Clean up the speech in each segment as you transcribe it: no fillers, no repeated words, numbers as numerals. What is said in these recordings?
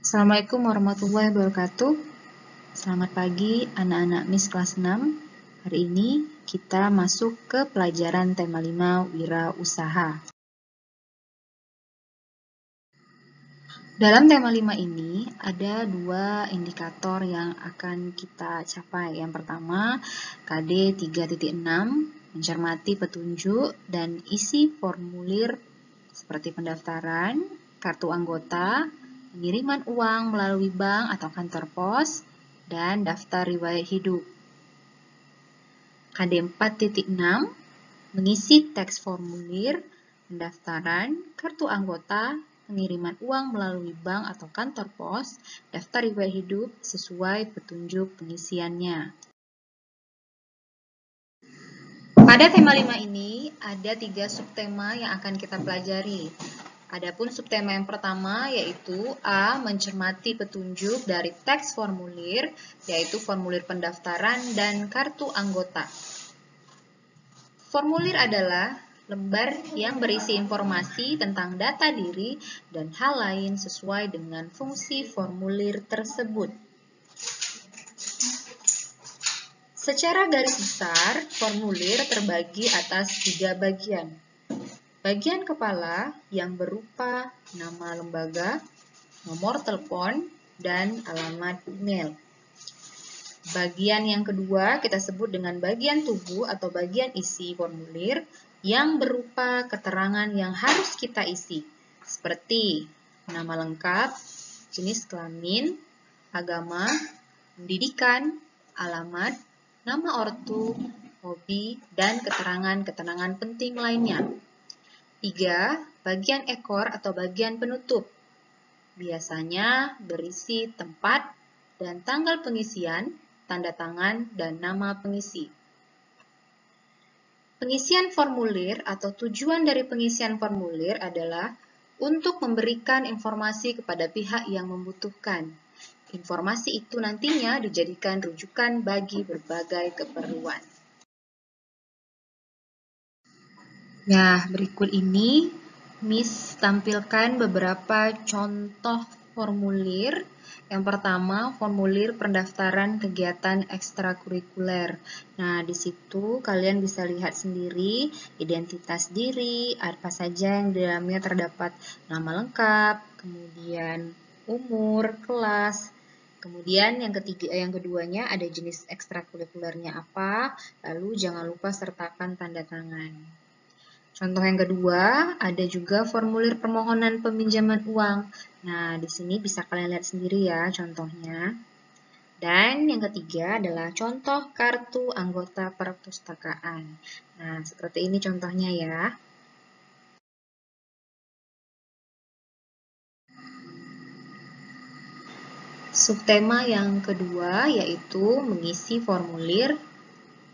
Assalamualaikum warahmatullahi wabarakatuh. Selamat pagi anak-anak Miss kelas 6. Hari ini kita masuk ke pelajaran tema 5 Wirausaha. Dalam tema 5 ini ada dua indikator yang akan kita capai. Yang pertama, KD 3.6, mencermati petunjuk dan isi formulir seperti pendaftaran, kartu anggota, pengiriman uang melalui bank atau kantor pos, dan daftar riwayat hidup. KD 4.6, mengisi teks formulir, pendaftaran, kartu anggota, pengiriman uang melalui bank atau kantor pos, daftar riwayat hidup sesuai petunjuk pengisiannya. Pada tema 5 ini ada 3 subtema yang akan kita pelajari. Adapun subtema yang pertama yaitu A. Mencermati petunjuk dari teks formulir, yaitu formulir pendaftaran dan kartu anggota. Formulir adalah lembar yang berisi informasi tentang data diri dan hal lain sesuai dengan fungsi formulir tersebut. Secara garis besar, formulir terbagi atas 3 bagian. Bagian kepala yang berupa nama lembaga, nomor telepon, dan alamat email. Bagian yang kedua kita sebut dengan bagian tubuh atau bagian isi formulir yang berupa keterangan yang harus kita isi, seperti nama lengkap, jenis kelamin, agama, pendidikan, alamat, nama ortu, hobi, dan keterangan-keterangan penting lainnya. 3. Bagian ekor atau bagian penutup. Biasanya berisi tempat dan tanggal pengisian, tanda tangan, dan nama pengisi. Pengisian formulir atau tujuan dari pengisian formulir adalah untuk memberikan informasi kepada pihak yang membutuhkan. Informasi itu nantinya dijadikan rujukan bagi berbagai keperluan. Nah, berikut ini Miss tampilkan beberapa contoh formulir. Yang pertama, formulir pendaftaran kegiatan ekstrakurikuler. Nah, di situ kalian bisa lihat sendiri identitas diri, apa saja yang di dalamnya terdapat nama lengkap, kemudian umur, kelas. Kemudian yang keduanya ada jenis ekstrakurikulernya apa, lalu jangan lupa sertakan tanda tangan. Contoh yang kedua, ada juga formulir permohonan peminjaman uang. Nah, di sini bisa kalian lihat sendiri ya contohnya. Dan yang ketiga adalah contoh kartu anggota perpustakaan. Nah, seperti ini contohnya ya. Subtema yang kedua yaitu mengisi formulir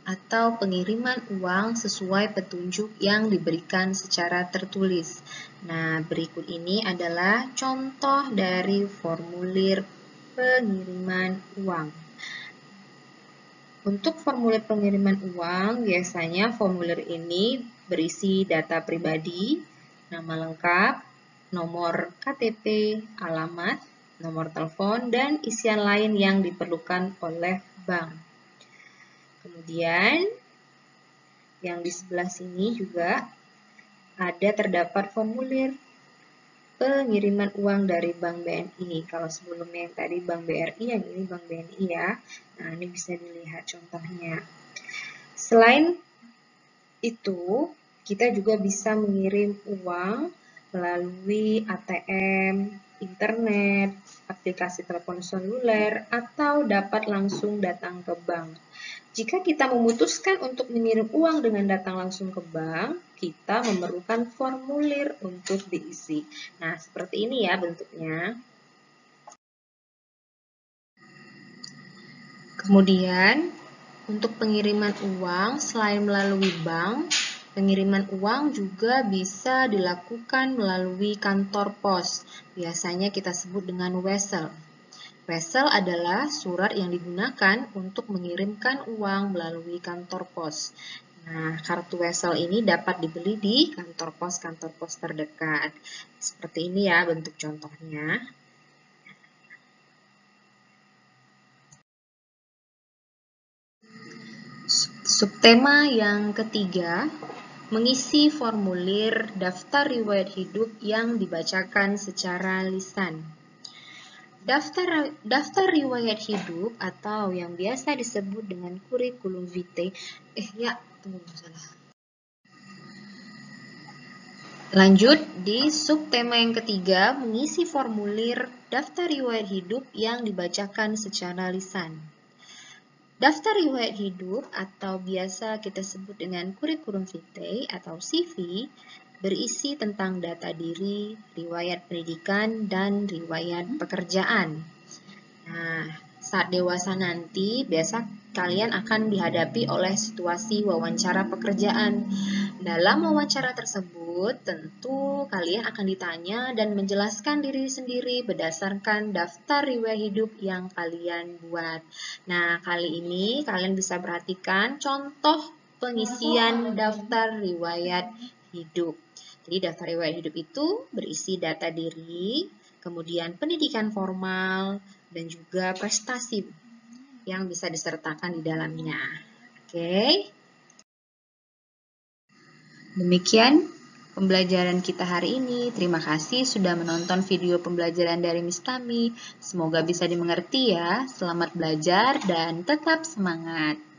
atau pengiriman uang sesuai petunjuk yang diberikan secara tertulis. Nah, berikut ini adalah contoh dari formulir pengiriman uang. Untuk formulir pengiriman uang, biasanya formulir ini berisi data pribadi, nama lengkap, nomor KTP, alamat, nomor telepon, dan isian lain yang diperlukan oleh bank. Kemudian, yang di sebelah sini juga ada terdapat formulir pengiriman uang dari Bank BNI. Kalau sebelumnya yang tadi Bank BRI, yang ini Bank BNI ya. Nah, ini bisa dilihat contohnya. Selain itu, kita juga bisa mengirim uang melalui ATM, internet, aplikasi telepon seluler, atau dapat langsung datang ke bank. Jika kita memutuskan untuk mengirim uang dengan datang langsung ke bank, kita memerlukan formulir untuk diisi. Nah, seperti ini ya bentuknya. Kemudian, untuk pengiriman uang, selain melalui bank, pengiriman uang juga bisa dilakukan melalui kantor pos. Biasanya kita sebut dengan wesel. Wesel adalah surat yang digunakan untuk mengirimkan uang melalui kantor pos. Nah, kartu wesel ini dapat dibeli di kantor pos terdekat. Seperti ini ya bentuk contohnya. Subtema yang ketiga, mengisi formulir daftar riwayat hidup yang dibacakan secara lisan. Daftar riwayat hidup atau yang biasa disebut dengan kurikulum vitae. Lanjut, di subtema yang ketiga, mengisi formulir daftar riwayat hidup yang dibacakan secara lisan. Daftar riwayat hidup atau biasa kita sebut dengan kurikulum vitae atau CV berisi tentang data diri, riwayat pendidikan, dan riwayat pekerjaan. Nah, saat dewasa nanti, biasa kalian akan dihadapi oleh situasi wawancara pekerjaan. Dalam wawancara tersebut, tentu kalian akan ditanya dan menjelaskan diri sendiri berdasarkan daftar riwayat hidup yang kalian buat. Nah, kali ini kalian bisa perhatikan contoh pengisian daftar riwayat hidup. Jadi, daftar riwayat hidup itu berisi data diri, kemudian pendidikan formal, dan juga prestasi yang bisa disertakan di dalamnya. Oke. Demikian pembelajaran kita hari ini. Terima kasih sudah menonton video pembelajaran dari Miss Tami. Semoga bisa dimengerti ya. Selamat belajar dan tetap semangat.